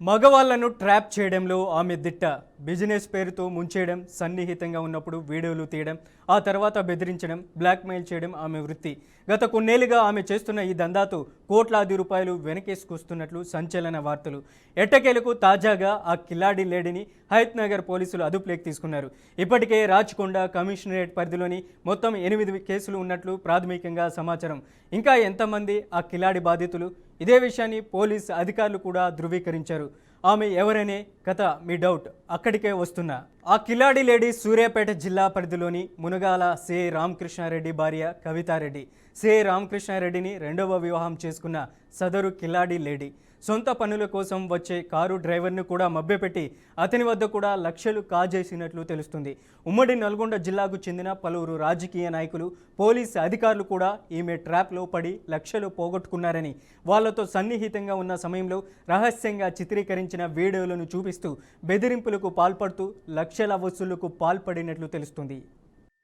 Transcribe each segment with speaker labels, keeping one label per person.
Speaker 1: మగవాళ్లను trap చేయడంలో ఆమె దిట్ట. బిజినెస్ పేరుతో ముంచేయడం, సన్నిహితంగా ఉన్నప్పుడు వీడియోలు తీయడం, ఆ తర్వాత బెదిరించడం, బ్లాక్మెయిల్ చేయడం ఆమె వృత్తి. గత కొన్నేళ్లుగా ఆమె చేస్తున్న ఈ దందాతో కోట్లాది రూపాయలు వెనకేసుకొస్తున్నట్లు సంచలన వార్తలు. ఎట్టకేలకు తాజాగా ఆ కిలాడి లేడీని హయత్ నగర్ పోలీసులు అదుపులోకి తీసుకున్నారు. ఇప్పటికే రాచకొండ కమిషనరేట్ పరిధిలోని మొత్తం 8 కేసులు ఉన్నట్లు ప్రాథమికంగా సమాచారం. ఇంకా ఎంతమంది ఆ కిలాడి బాధితులు? ఇదే విషయాన్ని పోలీస్ అధికారులు కూడా ధృవీకరించారు. ఆమె ఎవరనే కథ మీ డౌట్, అక్కడికే వస్తున్నా. ఆ కిలాడి లేడీ సూర్యాపేట జిల్లా పరిధిలోని మునగాల సిఐ రామకృష్ణారెడ్డి భార్య కవితారెడ్డి. సిఐ రామకృష్ణారెడ్డిని రెండవ వివాహం చేసుకున్న సదరు కిలాడి లేడీ సొంత పనుల కోసం వచ్చే కారు డ్రైవర్ను కూడా మభ్యపెట్టి అతని వద్ద కూడా లక్షలు కాజేసినట్లు తెలుస్తుంది. ఉమ్మడి నల్గొండ జిల్లాకు చెందిన పలువురు రాజకీయ నాయకులు, పోలీసు అధికారులు కూడా ఈమె ట్రాప్లో పడి లక్షలు పోగొట్టుకున్నారని, వాళ్లతో సన్నిహితంగా ఉన్న సమయంలో రహస్యంగా చిత్రీకరించిన వీడియోలను చూపిస్తూ బెదిరింపులకు పాల్పడుతూ లక్షల వసూళ్లకు పాల్పడినట్లు తెలుస్తుంది.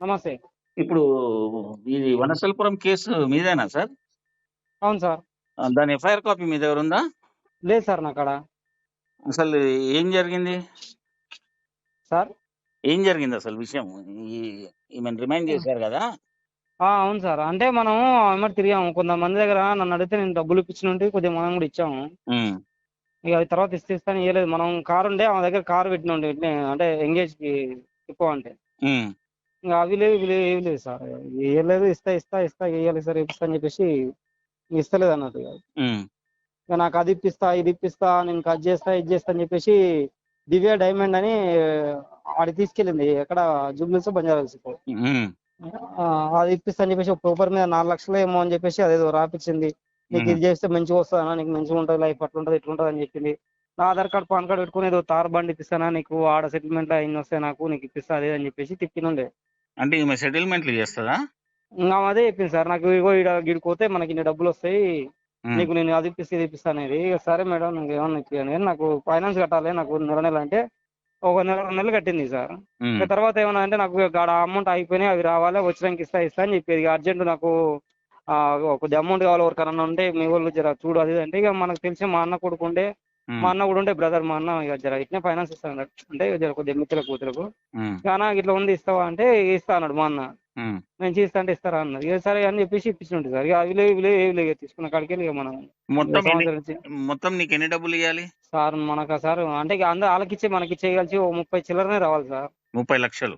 Speaker 2: నమస్తే.
Speaker 3: ఇప్పుడు ఇది వనసలపురం కేసు మీదేనా సార్?
Speaker 2: అవును సార్.
Speaker 3: దాని ఎఫ్ఐఆర్ కాపీ మీ దగ్గర ఉందా?
Speaker 2: లేదు సార్ నాకాడ.
Speaker 3: అసలు ఏం జరిగింది?
Speaker 2: సార్
Speaker 3: ఏం జరిగింది అసలు విషయం? ఈమెను రిమైండ్ చేశారు కదా?
Speaker 2: అవును సార్. అంటే మనం ఎమ్మటి తిరిగాము. కొంతమంది దగ్గర నన్ను అడిగితే నేను డబ్బులు ఇప్పించినుంటి, కొద్దిగా మనం కూడా ఇచ్చాము.
Speaker 3: ఉమ్,
Speaker 2: ఇక అది తర్వాత ఇస్తాను ఇవ్వలేదు. మనం కారు ఉండే ఆమె దగ్గర కారు పెట్టినండి, అంటే ఎంగేజ్కి ఎక్కువ అంటే
Speaker 3: ఉమ్,
Speaker 2: ఇంకా అవి లేవు ఇవి లేవు ఏవి లేదు సార్. ఇవ్వలేదు. ఇస్తా ఇస్తా ఇస్తా ఇవ్వాలి సార్ ఇస్తా అని చెప్పేసి ఇస్తలేదు అన్నట్టు.
Speaker 3: ఉమ్,
Speaker 2: ఇక నాకు అది ఇప్పిస్తా ఇది ఇప్పిస్తా, నేను అది చేస్తా ఇది చేస్తా అని చెప్పేసి దివ్య డైమండ్ అని ఆడికి తీసుకెళ్ళింది. ఎక్కడ జూబ్లీస్ బంజారాస్.
Speaker 3: ఉమ్,
Speaker 2: అది ఇప్పిస్తా అని చెప్పేసి ఒక పేపర్ మీద 4 లక్షలు ఏమో అని చెప్పేసి అదేదో రాపిచ్చింది. నీకు ఇది చేస్తే మంచిగా వస్తుందా, నీకు మంచిగా ఉంటుంది లైఫ్, అట్లుంటుంది ఇట్లుంటుంది అని చెప్పింది. నా ఆధార్ కార్డు పాన్ కార్డు పెట్టుకుని ఏదో తార్ బండి ఇప్పిస్తానా నీకు, ఆడ సెటిల్మెంట్ ఇన్ని వస్తాయి నాకు, నీకు ఇప్పిస్తా అదే అని చెప్పేసి తిప్పినుండే.
Speaker 3: అంటే ఈమె సెటిల్మెంట్లు చేస్తుందా?
Speaker 2: ఇంకా అదే చెప్పింది సార్ నాకు, ఇగో గిడికి పోతే మనకి ఇన్ని డబ్బులు వస్తాయి,
Speaker 3: ఉమ్,
Speaker 2: నీకు నేను అది ఇప్పిస్తే ఇది ఇప్పిస్తా అనేది. ఇక సరే మేడం నీకు ఏమన్నా ఇప్పియండి, నాకు ఫైనాన్స్ కట్టాలి, నాకు నెల అంటే ఒక నెల 2 నెలలు కట్టింది సార్.
Speaker 3: ఉమ్,
Speaker 2: ఇక తర్వాత ఏమన్నా అంటే నాకు ఆడ అమౌంట్ అయిపోయినాయి, అవి రావాలి, వచ్చినాక ఇస్తా అని చెప్పేది. ఇక అర్జెంట్ నాకు కొద్దిగా అమౌంట్ కావాలి, ఎవరికన్నా ఉంటే మీ వాళ్ళు జర చూడు అది అంటే. ఇక మనకు తెలిసి మా అన్న కొడుకు ఉండే,
Speaker 3: ఉమ్,
Speaker 2: మా అన్న కూడా ఉండే బ్రదర్, మా అన్న ఇక జర ఇట్నే ఫైనాన్స్ ఇస్తాను అంటే జర కొద్దిగా మిత్రుల కూతురుకు.
Speaker 3: ఉమ్,
Speaker 2: కానీ ఇట్లా ఉంది ఇస్తావా అంటే ఇస్తా అన్నాడు మా అన్న.
Speaker 3: ఉమ్.
Speaker 2: నేను ఇస్తా అంటే ఇస్తారా అన్నది. ఇక సరే అని చెప్పేసి ఇప్పించుంటుంది సార్. ఇక అవి లేవు ఇవి లేవు ఏవి లేవు, తీసుకున్న కాడికి ఇక మనం
Speaker 3: మొత్తం
Speaker 2: సంవత్సరం నుంచి
Speaker 3: మొత్తం నీకు ఎన్ని డబ్బులు ఇవ్వాలి?
Speaker 2: సార్ మనకు సార్ అంటే ఇక అందరూ వాళ్ళకిచ్చే మనకిచ్చే కలిసి ఓ 30 చిల్లరనే రావాలి సార్.
Speaker 3: 30 లక్షలు.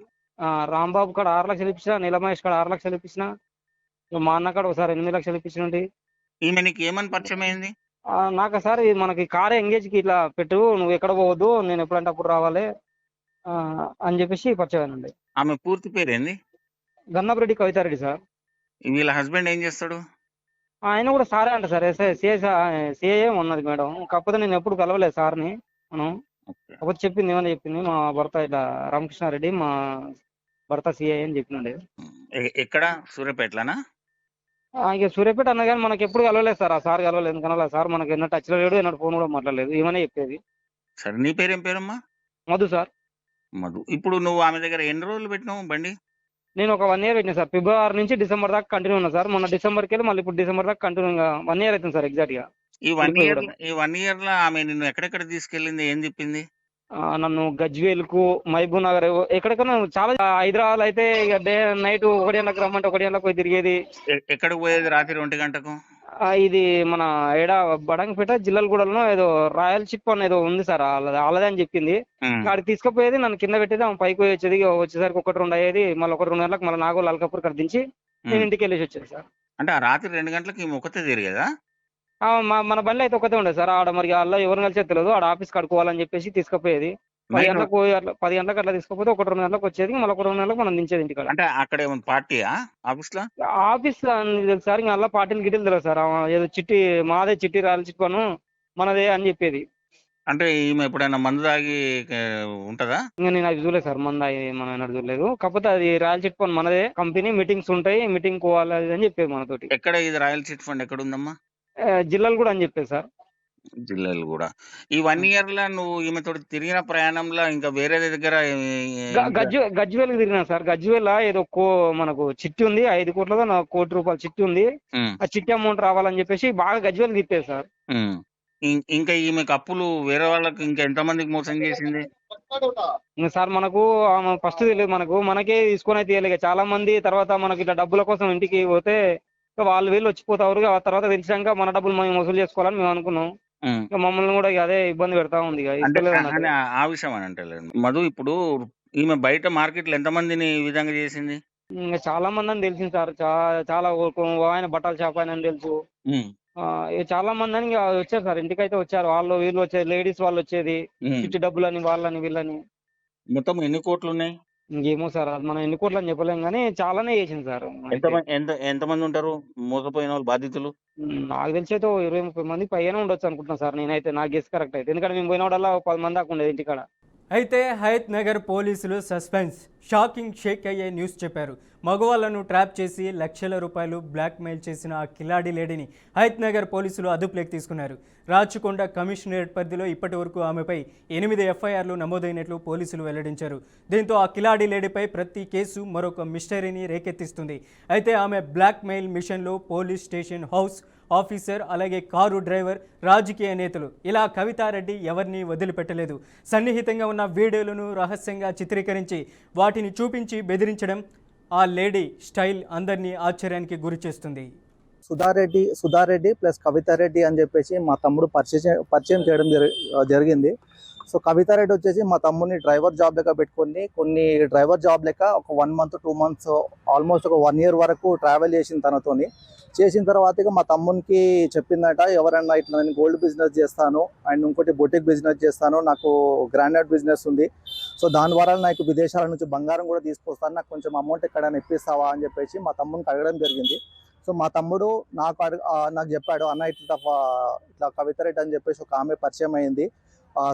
Speaker 2: రాంబాబు కాడ 6 లక్షలు ఇప్పించిన, నీలమహేష్ కాడ 6 లక్షలు ఇప్పించిన, మా అన్న కాడ ఒకసారి 8 లక్షలు ఇప్పించినండి.
Speaker 3: ఈమె నీకు ఏమని పరిచయం అయింది?
Speaker 2: నాకు సార్ మనకి కార్ ఎంగేజ్కి ఇట్లా పెట్టు, నువ్వు ఎక్కడ పోవద్దు, నేను ఎప్పుడంటే అప్పుడు రావాలి అని చెప్పేసి పరిచయనండి.
Speaker 3: ఆమె పూర్తి పేరేంది?
Speaker 2: గన్నపరెడ్డి కవితారెడ్డి సార్.
Speaker 3: వీళ్ళ హస్బెండ్ ఏం చేస్తాడు?
Speaker 2: ఆయన కూడా సారే అంట సార్, సిఏ ఉన్నది మేడం. కాకపోతే నేను ఎప్పుడు కలవలేదు సార్ని. మనం
Speaker 3: ఓకే.
Speaker 2: కాకపోతే చెప్పింది ఏమని చెప్పింది, మా భర్త ఇట్లా రామకృష్ణారెడ్డి మా భర్త సిఐ అని చెప్పినండి.
Speaker 3: ఎక్కడ? సూర్యాపేటలోనా?
Speaker 2: ఇక సూర్యాపేట అన్న కానీ మనకి ఎప్పుడు కలవలేదు సార్. ఆ సార్ కలవలేదు, ఎందుకన్నా సార్ మనకి ఎన్నో టచ్లో లేడు, ఎన్నో ఫోన్ కూడా మాట్లాడలేదు. ఏమనే చెప్పేది.
Speaker 3: సరే, నీ పేరేం పేరమ్మా?
Speaker 2: మధు సార్.
Speaker 3: మధు. ఇప్పుడు నువ్వు ఆమె దగ్గర ఎన్ని రోజులు పెట్టినావు బండి?
Speaker 2: నేను ఒక 1 ఇయర్ పెట్టినా సార్. ఫిబ్రవరి నుంచి డిసెంబర్ దాకా కంటిన్యూ ఉన్నా సార్. మొన్న డిసెంబర్కి వెళ్ళి మళ్ళీ ఇప్పుడు డిసెంబర్ దాకా కంటిన్యూగా 1 ఇయర్ అవుతుంది సార్ ఎగ్జాక్ట్ గా.
Speaker 3: ఈ 1 ఇయర్ లో ఆమె నిన్ను ఎక్కడెక్కడ తీసుకెళ్ళింది, ఏం చెప్పింది?
Speaker 2: నన్ను గజ్వేల్కు, మహబూబ్ నగర్, ఎక్కడికైనా చాలా. హైదరాబాద్ అయితే ఇక డే నైట్ 1 గంటలకు రమ్మంటే 1 గంటలకు పోయి తిరిగేది.
Speaker 3: ఎక్కడికి పోయేది రాత్రి 1 గంటకు?
Speaker 2: ఇది మన ఏడా బడంగపేట జిల్లలగూడలో ఏదో రాయల్ షిప్ అని ఏదో ఉంది సార్, వాళ్ళదే అని చెప్పింది.
Speaker 3: ఉమ్.
Speaker 2: అక్కడికి తీసుకుపోయేది, నన్ను కింద పెట్టేది, ఆమె పైకి పోయి వచ్చేది. వచ్చేసరికి 1-2 అయ్యేది, మళ్ళీ 1-2 గంటలకు మళ్ళీ నాగోల్ అల్కాపూర్ కడ దించి నేను ఇంటికి వెళ్ళేసి వచ్చేది సార్.
Speaker 3: అంటే ఆ రాత్రి 2 గంటలకు ఈమె ఒకతే తిరిగేదా?
Speaker 2: మన బండి అయితే ఒకటే ఉండేది సార్. ఆడ మరి వాళ్ళ ఎవరు కలిసే తెలియదు, ఆడ ఆఫీస్ కడుకోవాలని చెప్పేసి తీసుకుపోయేది. 10 గంటలకు పోయి అట్లా 10 గంటలకు అట్లా తీసుకుపోతే 1-2 గంటలకు వచ్చేది, మళ్ళీ 1-2 గంటలకు మనం దించేది ఇంటికాడ.
Speaker 3: అంటే అక్కడ ఏమైనా పార్టీయా ఆఫీస్ లో?
Speaker 2: ఆఫీస్ తెలుసు సార్, ఇంకా అలా పార్టీలు గిటీలు తెలియదు సార్. ఏదో చిట్టి మాదే, చిట్టి రాయల్ చిట్ పను మనదే అని చెప్పేది.
Speaker 3: అంటే ఈమె ఎప్పుడైనా మందు తాగి ఉంటదా?
Speaker 2: ఇంకా నేను అది చూడలేదు సార్, మంది మనం ఏనాడు చూడలేదు. కాకపోతే అది రాయల్ చిట్ ఫండ్ మనదే కంపెనీ, మీటింగ్స్ ఉంటాయి, మీటింగ్ పోవాలి అది అని చెప్పేది మనతోటి.
Speaker 3: ఎక్కడ ఇది రాయల్ చిట్ ఫండ్ ఎక్కడ ఉందమ్మా?
Speaker 2: జిల్లాలు కూడా అని చెప్పేది సార్.
Speaker 3: జిల్లాలు కూడా. ఈ 1 ఇయర్ లో నువ్వు ఈమెతో తిరిగిన ప్రయాణంలో ఇంకా వేరే దగ్గర
Speaker 2: గజ్వేల్ తిరిగినా సార్. గజ్వేల్ ఏదో మనకు చిట్టి ఉంది, 5 కోట్లదో 1 కోటి రూపాయల చిట్టి ఉంది.
Speaker 3: ఉమ్,
Speaker 2: ఆ చిట్టి అమౌంట్ రావాలని చెప్పేసి బాగా గజ్వేల్ తిప్పేది సార్.
Speaker 3: ఉమ్, ఇంకా ఈమెకు అప్పులు వేరే వాళ్ళకి ఇంకా ఎంతమందికి మోసం చేసింది?
Speaker 2: ఇంక సార్ మనకు ఫస్ట్ తెలియదు మనకు. మనకే తీసుకొని అయితే ఇయ్యలే. ఇక చాలా మంది తర్వాత మనకి ఇట్లా డబ్బుల కోసం ఇంటికి పోతే ఇక వాళ్ళు వీళ్ళు వచ్చిపోతారు. ఆ తర్వాత తెలిసాక మన డబ్బులు మేము వసూలు చేసుకోవాలని మేము అనుకున్నాం.
Speaker 3: హ్మ్.
Speaker 2: ఇక మమ్మల్ని కూడా ఇక అదే ఇబ్బంది పెడతా ఉంది. ఇక
Speaker 3: అంటే
Speaker 2: ఇస్తలేదు
Speaker 3: అని
Speaker 2: అన్నట్టు.
Speaker 3: ఆ విషయం అని అంటలేను. మధు ఇప్పుడు ఈమె బయట మార్కెట్‌లో ఎంతమందిని ఈ విధంగా చేసింది?
Speaker 2: ఇంక చాలా మంది అని తెలిసింది సార్. చాలా ఆయన బట్టల షాప్ ఆయన అని తెలుసు.
Speaker 3: హ్మ్.
Speaker 2: ఇక చాలా మంది అని ఇక వచ్చారు సార్. ఇంటికైతే వచ్చారు. వాళ్ళు వీళ్ళు వచ్చేది. లేడీస్ వాళ్ళు వచ్చేది.
Speaker 3: హ్మ్.
Speaker 2: చిట్టి డబ్బులని వాళ్ళని వీళ్ళని.
Speaker 3: మొత్తం ఎన్ని కోట్లున్నాయి?
Speaker 2: ఇంకేమో సార్ అది మనం ఎన్ని కోట్లు అని చెప్పలేం కానీ చాలానే చేసింది సార్ అయితే.
Speaker 3: ఎంతమందుంటారు మోసపోయినోళ్ళు బాధితులు?
Speaker 2: నాకు తెలిసి అయితే ఓ 20, 30 మంది పైగానే ఉండొచ్చు అనుకుంటున్నా సార్ నేనైతే. నా గెస్ కరెక్ట్ అయితే. ఎందుకంటే మేము పోయినోడల్లా ఓ 10 మంది దాకా ఉండేది ఇంటికాడ.
Speaker 1: అయితే హయత్ నగర్ పోలీసులు సస్పెన్స్ షాకింగ్ షేక్ అయ్యే న్యూస్ చెప్పారు. మగవాళ్లను ట్రాప్ చేసి లక్షల రూపాయలు బ్లాక్మెయిల్ చేసిన ఆ కిలాడి లేడీని హయత్ నగర్ పోలీసులు అదుపులోకి తీసుకున్నారు. రాచకొండ కమిషనరేట్ పరిధిలో ఇప్పటి వరకు ఆమెపై 8 ఎఫ్ఐఆర్లు నమోదైనట్లు పోలీసులు వెల్లడించారు. దీంతో ఆ కిలాడి లేడీపై ప్రతి కేసు మరొక మిస్టరీని రేకెత్తిస్తుంది. అయితే ఆమె బ్లాక్మెయిల్ మిషన్లో పోలీస్ స్టేషన్ హౌస్ ఆఫీసర్, అలాగే కారు డ్రైవర్, రాజకీయ నేతలు ఇలా కవితారెడ్డి ఎవరిని వదిలిపెట్టలేదు. సన్నిహితంగా ఉన్న వీడియోలను రహస్యంగా చిత్రీకరించి వాటిని చూపించి బెదిరించడం ఆ లేడీ స్టైల్ అందరినీ ఆశ్చర్యానికి గురిచేస్తుంది.
Speaker 4: సుధారెడ్డి ప్లస్ కవితారెడ్డి అని చెప్పేసి మా తమ్ముడు పరిచయం చేయడం జరిగింది. సో కవితారెడ్డి వచ్చేసి మా తమ్ముడిని డ్రైవర్ జాబ్ లెక్క పెట్టుకొని డ్రైవర్ జాబ్ లెక్క ఒక 1 month 2 months ఆల్మోస్ట్ ఒక 1 year వరకు ట్రావెల్ చేసిన తర్వాత ఇక మా తమ్మునికి చెప్పిందట, ఎవరన్నా ఇట్లా నేను గోల్డ్ బిజినెస్ చేస్తాను అండ్ ఇంకోటి బొటిక్ బిజినెస్ చేస్తాను, నాకు గ్రానైట్ బిజినెస్ ఉంది, సో దాని ద్వారా నాకు విదేశాల నుంచి బంగారం కూడా తీసుకొస్తాను, నాకు కొంచెం అమౌంట్ ఎక్కడైనా ఇప్పిస్తావా అని చెప్పేసి మా తమ్మునికి అడగడం జరిగింది. సో మా తమ్ముడు నాకు చెప్పాడు, అన్న ఇట్లా కవితారెడ్డి అని చెప్పేసి ఒక ఆమె పరిచయం అయింది,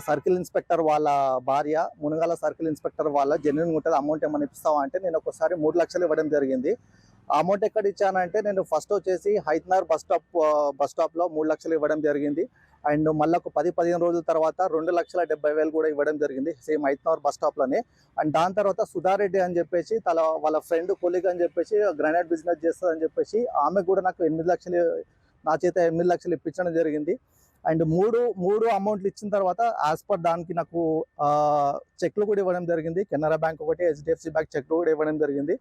Speaker 4: సర్కిల్ ఇన్స్పెక్టర్ వాళ్ళ భార్య, మునగాల సర్కిల్ ఇన్స్పెక్టర్ వాళ్ళ జెన్యున్ ఉంటుంది, అమౌంట్ ఏమైనా ఇస్తావా అంటే నేను ఒకసారి 3 లక్షలు ఇవ్వడం జరిగింది. అమౌంట్ ఎక్కడ ఇచ్చానంటే నేను ఫస్ట్ వచ్చేసి హైత్నగర్ బస్ స్టాప్లో 3 లక్షలు ఇవ్వడం జరిగింది. అండ్ మళ్ళీ ఒక 10-15 రోజుల తర్వాత 2,70,000 కూడా ఇవ్వడం జరిగింది సేమ్ హైత్నగర్ బస్ స్టాప్లోనే. అండ్ దాని తర్వాత సుధారెడ్డి అని చెప్పేసి వాళ్ళ ఫ్రెండ్ కొలీగ్ అని చెప్పేసి గ్రానైట్ బిజినెస్ చేస్తుందని చెప్పేసి ఆమె కూడా నాకు 8 లక్షలు, నా చేత 8 లక్షలు ఇప్పించడం జరిగింది. అండ్ మూడు అమౌంట్లు ఇచ్చిన తర్వాత యాజ్ పర్ దానికి నాకు చెక్లు కూడా ఇవ్వడం జరిగింది. కెనరా బ్యాంక్ ఒకటి, HDFC బ్యాంక్ చెక్లు కూడా ఇవ్వడం జరిగింది.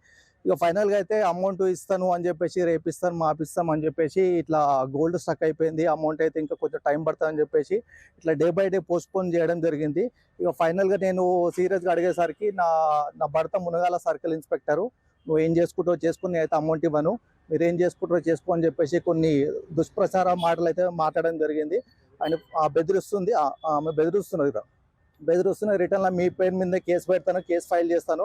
Speaker 4: ఇక ఫైనల్గా అయితే అమౌంట్ ఇస్తాను అని చెప్పేసి, రేపిస్తాను మాపిస్తాం అని చెప్పేసి ఇట్లా గోల్డ్ స్టక్ అయిపోయింది, అమౌంట్ అయితే ఇంకా కొంచెం టైం పడుతుంది అని చెప్పేసి ఇట్లా డే బై డే పోస్ట్పోన్ చేయడం జరిగింది. ఇక ఫైనల్గా నేను సీరియస్గా అడిగేసరికి నా భర్త మునగాల సర్కిల్ ఇన్స్పెక్టరు, నువ్వు ఏం చేసుకుంటావు చేసుకుని అయితే అమౌంట్ ఇవ్వను, మీరు ఏం చేసుకుంటారో చేసుకో అని చెప్పేసి కొన్ని దుష్ప్రచార మాటలు అయితే మాట్లాడడం జరిగింది. అండ్ బెదిరిస్తుంది, ఆమె బెదిరిస్తున్న రిటర్న్లో మీ పేరు మీద కేసు పెడతాను, కేసు ఫైల్ చేస్తాను,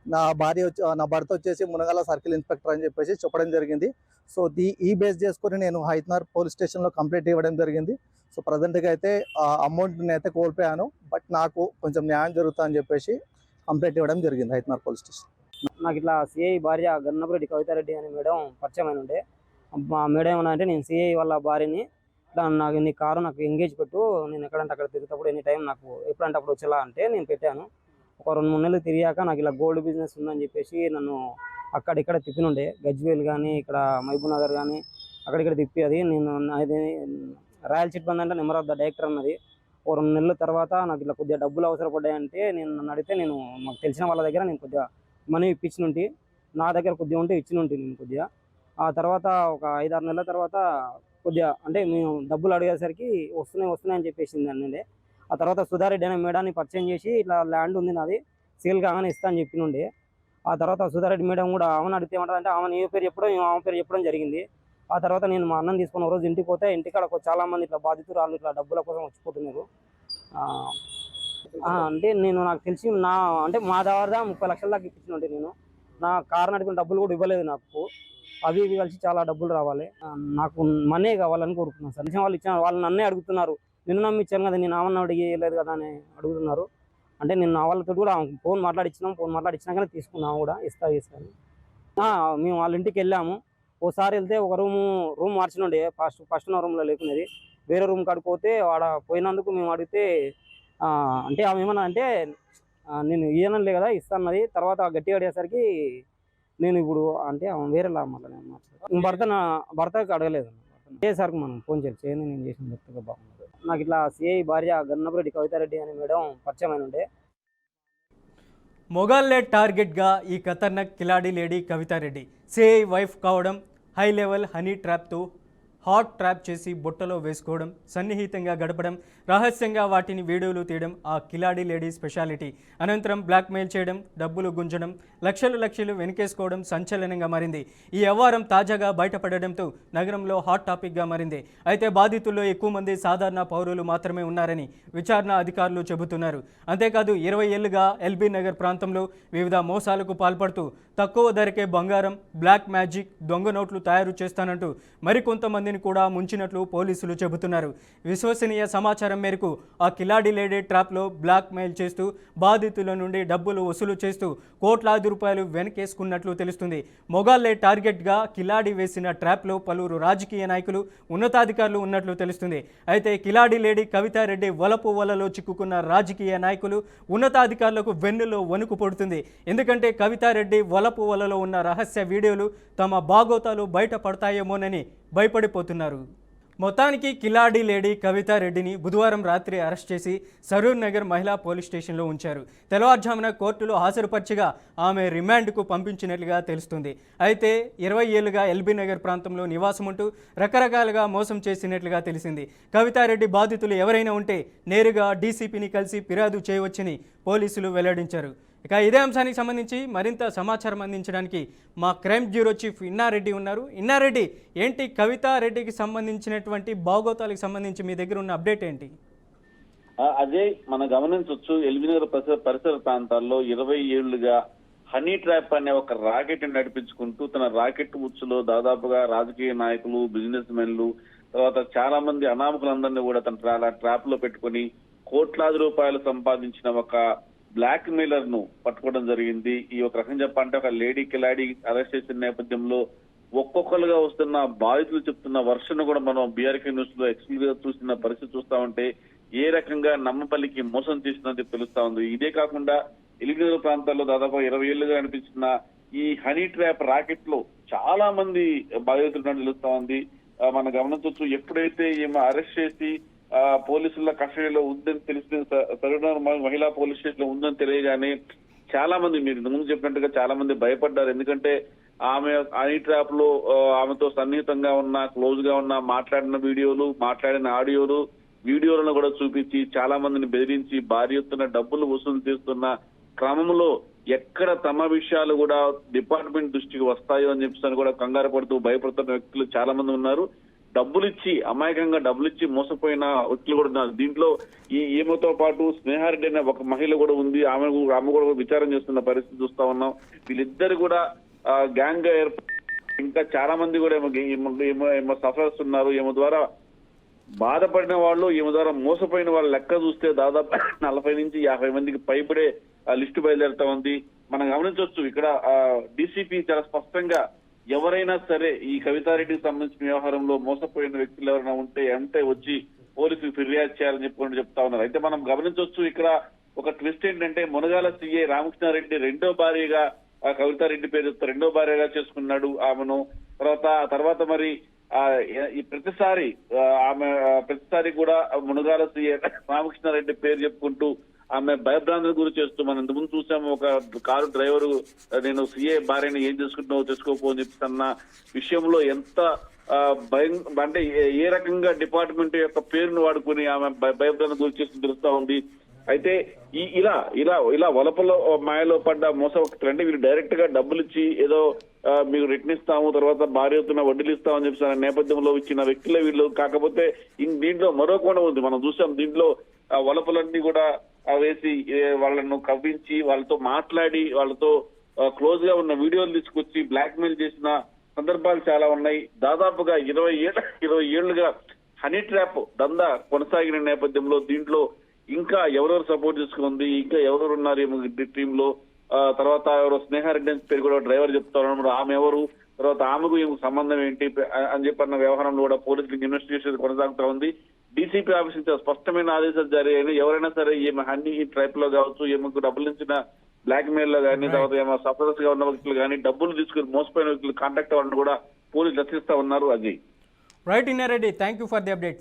Speaker 4: నా భర్త వచ్చేసి మునగాల సర్కిల్ ఇన్స్పెక్టర్ అని చెప్పేసి చెప్పడం జరిగింది. సో ఈ బేస్ చేసుకొని నేను హైత్నగర్ పోలీస్ స్టేషన్లో కంప్లైంట్ ఇవ్వడం జరిగింది. సో ప్రజెంట్గా అయితే అమౌంట్ని అయితే కోల్పోయాను, బట్ నాకు కొంచెం న్యాయం జరుగుతుందని చెప్పేసి కంప్లైంట్ ఇవ్వడం జరిగింది హైత్నగర్ పోలీస్ స్టేషన్.
Speaker 2: నాకు ఇట్లా సిఐ భార్య గన్నపురెడ్డి కవితారెడ్డి అనే మేడం పరిచయం అయిన ఉండే. మా మేడం ఏమన్నా అంటే, నేను సిఐ వాళ్ళ భార్యని, ఇట్లా నాకు నీ కారు నాకు ఎంగేజ్ పెట్టు, నేను ఎక్కడంటే అక్కడ తిరుగుతప్పుడు ఎనీ టైం నాకు ఎప్పుడంటే అప్పుడు వచ్చేలా అంటే నేను పెట్టాను. ఒక 2-3 నెలలు తిరిగాక నాకు ఇలా గోల్డ్ బిజినెస్ ఉందని చెప్పేసి నన్ను అక్కడిక్కడ తిప్పినుండే. గజ్వేల్ కానీ, ఇక్కడ మహబూబ్ నగర్ కానీ అక్కడిక్కడ తిప్పి, అది నేను అది రాయల్ చిట్ బండ్ అంటే నెంబర్ ఆఫ్ ద డైరెక్టర్ అన్నది. ఓ 2 నెలల తర్వాత నాకు ఇలా కొద్దిగా డబ్బులు అవసరపడ్డాయంటే నన్ను అడిగితే నేను మాకు తెలిసిన వాళ్ళ దగ్గర నేను కొద్దిగా మనీ ఇప్పించినుంటి, నా దగ్గర కొద్దిగా ఉంటే ఇచ్చినుంటి నేను కొద్దిగా. ఆ తర్వాత ఒక 5-6 నెలల తర్వాత కొద్దిగా అంటే మేము డబ్బులు అడిగేసరికి వస్తున్నాయి అని చెప్పేసింది అన్నదే. ఆ తర్వాత సుధారెడ్డి అనే మేడాన్ని పరిచయం చేసి, ఇట్లా ల్యాండ్ ఉంది నాది, సేల్ కాగానే ఇస్తా అని చెప్పినుండే. ఆ తర్వాత సుధారెడ్డి మేడం కూడా ఆమెను అడిగితే ఏమంటారంటే, ఆమె ఏ పేరు చెప్పడం, ఆమె పేరు చెప్పడం జరిగింది. ఆ తర్వాత నేను మా అన్నం తీసుకున్న రోజు ఇంటికి పోతే, ఇంటికాడ చాలా మంది ఇట్లా బాధితురాలు ఇట్లా డబ్బుల కోసం వచ్చిపోతున్నారు. అంటే నాకు తెలిసి అంటే మా దగ్గర 30 లక్షల దాకా ఇప్పించినంటే నేను నా కారు నడిపిన డబ్బులు కూడా ఇవ్వలేదు నాకు. అవి కలిసి చాలా డబ్బులు రావాలి, నాకు మనీ కావాలని కోరుకున్నాను సార్. వాళ్ళు ఇచ్చిన వాళ్ళు నన్నే అడుగుతున్నారు, నిన్ను నమ్మిచ్చాను కదా, నేను ఆమెను అడిగలేదు కదా అని అడుగుతున్నారు. అంటే నేను నా వాళ్ళతో కూడా ఫోన్ మాట్లాడించినాకనే తీసుకున్నాము కూడా, ఇస్తాను. మేము వాళ్ళ ఇంటికి వెళ్ళాము. ఓసారి వెళ్తే ఒక రూమ్ మార్చినుండే, ఫస్ట్ ఉన్న రూమ్లో లేకునేది, వేరే రూమ్ కాడికి పోతే వాడ పోయినందుకు మేము అడిగితే అంటే ఆమె ఏమన్నా అంటే, నేను ఇయ్యనలే కదా ఇస్తాన్నది. తర్వాత గట్టిగా అడిగేసరికి నేను ఇప్పుడు అంటే ఆమె వేరేలా మాట్లాడాను. భర్తకి అడగలేదు. ఏ సార్ మనం ఫోన్ చేయండి, నేను చేసిన చెప్తే బాగుంది. నాకు ఇట్లా సిఐ భార్య గన్నపురెడ్డి కవితారెడ్డి అనే మేడం పరిచయం అయిన ఉండే.
Speaker 1: మొగాల్లే టార్గెట్గా ఈ ఖతర్నాక్ కిలాడి లేడీ కవితారెడ్డి సిఐ వైఫ్ కావడం, హై లెవెల్ హనీ ట్రాప్తో హాట్ ట్రాప్ చేసి బుట్టలో వేసుకోవడం, సన్నిహితంగా గడపడం, రహస్యంగా వాటిని వీడియోలు తీయడం ఆ కిలాడి లేడీ స్పెషాలిటీ. అనంతరం బ్లాక్మెయిల్ చేయడం, డబ్బులు గుంజడం, లక్షలు వెనుకేసుకోవడం సంచలనంగా మారింది. ఈ వ్యవహారం తాజాగా బయటపడడంతో నగరంలో హాట్ టాపిక్గా మారింది. అయితే బాధితుల్లో ఎక్కువ మంది సాధారణ పౌరులు మాత్రమే ఉన్నారని విచారణ అధికారులు చెబుతున్నారు. అంతేకాదు 20 ఏళ్లుగా ఎల్బీ నగర్ ప్రాంతంలో వివిధ మోసాలకు పాల్పడుతూ తక్కువ ధరకే బంగారం, బ్లాక్ మ్యాజిక్, దొంగ నోట్లు తయారు చేస్తానంటూ మరికొంతమందిని కూడా ముంచినట్లు పోలీసులు చెబుతున్నారు. విశ్వసనీయ సమాచారం మేరకు ఆ కిలాడి లేడీ ట్రాప్లో బ్లాక్ మెయిల్ చేస్తూ బాధితుల నుండి డబ్బులు వసూలు చేస్తూ కోట్లాది రూపాయలు వెనకేసుకున్నట్లు తెలుస్తుంది. మొగాల్లే టార్గెట్గా కిలాడి వేసిన ట్రాప్లో పలువురు రాజకీయ నాయకులు, ఉన్నతాధికారులు ఉన్నట్లు తెలుస్తుంది. అయితే కిలాడి లేడీ కవితారెడ్డి వలపు వలలో చిక్కుకున్న రాజకీయ నాయకులు, ఉన్నతాధికారులకు వెన్నులో వణుకు పడుతుంది. ఎందుకంటే కవితారెడ్డి వలపు వలలో ఉన్న రహస్య వీడియోలు తమ బాగోతాలు బయటపడతాయేమోనని భయపడిపోతున్నారు. మొత్తానికి కిలాడి లేడీ కవితారెడ్డిని బుధవారం రాత్రి అరెస్ట్ చేసి సరూర్ నగర్ మహిళా పోలీస్ స్టేషన్లో ఉంచారు. తెల్లవారుజామున కోర్టులో హాజరుపరచగా ఆమె రిమాండ్కు పంపించినట్లుగా తెలుస్తుంది. అయితే 20 ఏళ్లుగా ఎల్బీ నగర్ ప్రాంతంలో నివాసం ఉంటూ రకరకాలుగా మోసం చేసినట్లుగా తెలిసింది. కవితారెడ్డి బాధితులు ఎవరైనా ఉంటే నేరుగా డీసీపీని కలిసి ఫిర్యాదు చేయవచ్చని పోలీసులు వెల్లడించారు. ఇక ఇదే అంశానికి సంబంధించి మరింత సమాచారం అందించడానికి మా క్రైమ్ బ్యూరో చీఫ్ ఇన్నారెడ్డి ఉన్నారు. ఇన్నారెడ్డి, ఏంటి కవితారెడ్డికి సంబంధించినటువంటి బాగోతాలకు సంబంధించి మీ దగ్గర ఉన్న అప్డేట్ ఏంటి?
Speaker 5: అజయ్, మనం గమనించవచ్చు ఎల్బీనగర్ పరిసర ప్రాంతాల్లో 20 ఏళ్లుగా హనీ ట్రాప్ అనే ఒక రాకెట్ నడిపించుకుంటూ తన రాకెట్ ఉచ్చులో దాదాపుగా రాజకీయ నాయకులు, బిజినెస్ మెన్లు, తర్వాత చాలా మంది అనామకులందరినీ కూడా తన ట్రాప్ లో పెట్టుకుని కోట్లాది రూపాయలు సంపాదించిన ఒక బ్లాక్ మెయిలర్ ను పట్టుకోవడం జరిగింది. ఈ ఒక రకం చెప్పాలంటే ఒక లేడీ కిలాడీ అరెస్ట్ చేసిన నేపథ్యంలో ఒక్కొక్కరుగా వస్తున్న బాధితులు చెప్తున్న వర్షను కూడా మనం బీఆర్కే న్యూస్ లో ఎక్స్క్లూజివ్ గా చూసిన పరిస్థితి చూస్తా ఉంటే ఏ రకంగా నమ్మపల్లికి మోసం చేసినది తెలుస్తా ఉంది. ఇదే కాకుండా ఎలిగినగర్ ప్రాంతాల్లో దాదాపు 20 ఏళ్లుగా అనిపించిన ఈ హనీ ట్రాప్ రాకెట్ లో చాలా మంది బాధితులు తెలుస్తా ఉంది. మనం గమనించవచ్చు, ఎప్పుడైతే ఈమె అరెస్ట్ చేసి పోలీసుల కస్టడీలో ఉందని తెలిసిన సరూర్ మహిళా పోలీస్ స్టేషన్ లో ఉందని తెలియగానే చాలా మంది, మీరు ముందు చెప్పినట్టుగా చాలా మంది భయపడ్డారు. ఎందుకంటే ఆమె హనీ ట్రాప్ లో ఆమెతో సన్నిహితంగా ఉన్న, క్లోజ్ గా ఉన్న, మాట్లాడిన వీడియోలు, మాట్లాడిన ఆడియోలు, వీడియోలను కూడా చూపించి చాలా మందిని బెదిరించి భారీ ఎత్తున డబ్బులు వసూలు చేస్తున్న క్రమంలో ఎక్కడ తమ విషయాలు కూడా డిపార్ట్మెంట్ దృష్టికి వస్తాయో అని చెప్పి కూడా కంగారు పడుతూ భయపడుతున్న వ్యక్తులు చాలా మంది ఉన్నారు. డబ్బులిచ్చి, అమాయకంగా డబ్బులిచ్చి మోసపోయిన వ్యక్తులు కూడా ఉన్నారు. దీంట్లో ఈమెతో పాటు స్నేహారెడ్డి అనే ఒక మహిళ కూడా ఉంది. ఆమె కూడా విచారం చేస్తున్న పరిస్థితి చూస్తా ఉన్నాం. వీళ్ళిద్దరు కూడా గ్యాంగ్ గా ఇంకా చాలా మంది కూడా ఏమో సఫర్స్ ఉన్నారు. ఈమె ద్వారా బాధపడిన వాళ్ళు, ఈమె ద్వారా మోసపోయిన వాళ్ళ లెక్క చూస్తే దాదాపు 40 నుంచి 50 మందికి పైబడే లిస్టు బయలుదేరుతా ఉంది. మనం గమనించవచ్చు, ఇక్కడ డీసీపీ చాలా స్పష్టంగా ఎవరైనా సరే ఈ కవితారెడ్డికి సంబంధించిన వ్యవహారంలో మోసపోయిన వ్యక్తులు ఎవరైనా ఉంటే అంటే వచ్చి పోలీసులు ఫిర్యాదు చేయాలని చెప్తా ఉన్నారు. అయితే మనం గమనించవచ్చు, ఇక్కడ ఒక ట్విస్ట్ ఏంటంటే మునగాల సీఐ రామకృష్ణారెడ్డి రెండో భార్యగా కవితారెడ్డి పేరు రెండో భార్యగా చేసుకున్నాడు ఆమెను. తర్వాత మరి ఈ ప్రతిసారి కూడా మునగాల సీఐ రామకృష్ణారెడ్డి పేరు చెప్పుకుంటూ ఆమె భయభ్రాంతుల గురి చేస్తూ, మనం ఇంతకుముందు చూసాము ఒక కారు డ్రైవరు నేను సీఏ భార్యని ఏం చేసుకుంటున్నావో చేసుకోపో అని చెప్తున్న విషయంలో ఎంత భయం అంటే ఏ రకంగా డిపార్ట్మెంట్ యొక్క పేరును వాడుకుని ఆమె భయభ్రాంతుల గురి చేస్తూ తెలుస్తా ఉంది. అయితే ఇలా వలపలో మాయలో పడ్డ మోసవక్తులు అంటే వీళ్ళు డైరెక్ట్ గా డబ్బులు ఇచ్చి ఏదో మీకు రిటర్న్ ఇస్తాము, తర్వాత భారీ ఎత్తున వడ్డీలు ఇస్తామని చెప్పి నేపథ్యంలో ఇచ్చిన వ్యక్తులే వీళ్ళు. కాకపోతే దీంట్లో మరో కోణం ఉంది. మనం చూసాం, దీంట్లో వలపలన్నీ కూడా వేసి వాళ్ళను కవ్వించి వాళ్ళతో మాట్లాడి వాళ్ళతో క్లోజ్ గా ఉన్న వీడియోలు తీసుకొచ్చి బ్లాక్ మెయిల్ చేసిన సందర్భాలు చాలా ఉన్నాయి. దాదాపుగా 20 ఏళ్లుగా హనీ ట్రాప్ దందా కొనసాగిన నేపథ్యంలో దీంట్లో ఇంకా ఎవరెవరు సపోర్ట్ చేసుకుంది, ఇంకా ఎవరెవరు ఉన్నారు టీంలో, తర్వాత ఎవరో స్నేహారెడ్డి పేరు కూడా డ్రైవర్ చెప్తా ఉన్నారు, ఆమె ఎవరు, తర్వాత ఆమెకు సంబంధం ఏంటి అని చెప్పన్న వ్యవహారంలో కూడా పోలీసులకు ఇన్వెస్టిగేషన్ కొనసాగుతా ఉంది. డీసీపీ ఆఫీస్ నుంచి స్పష్టమైన ఆదేశాలు జారీ అయినాయి. ఎవరైనా సరే ఈమె హనీ ట్రైప్ లో కావచ్చు, ఈమెకు డబ్బులు ఇచ్చిన బ్లాక్ మెయిల్ లో కానీ, తర్వాత ఏమో సఫరస్ గా ఉన్న వ్యక్తులు కానీ, డబ్బులు తీసుకుని మోసపోయిన వ్యక్తులు కాంటాక్ట్ అవ్వాలని కూడా పోలీసులు రక్షిస్తా ఉన్నారు. Ajay,
Speaker 1: right Inna Reddy, thank you for the updates.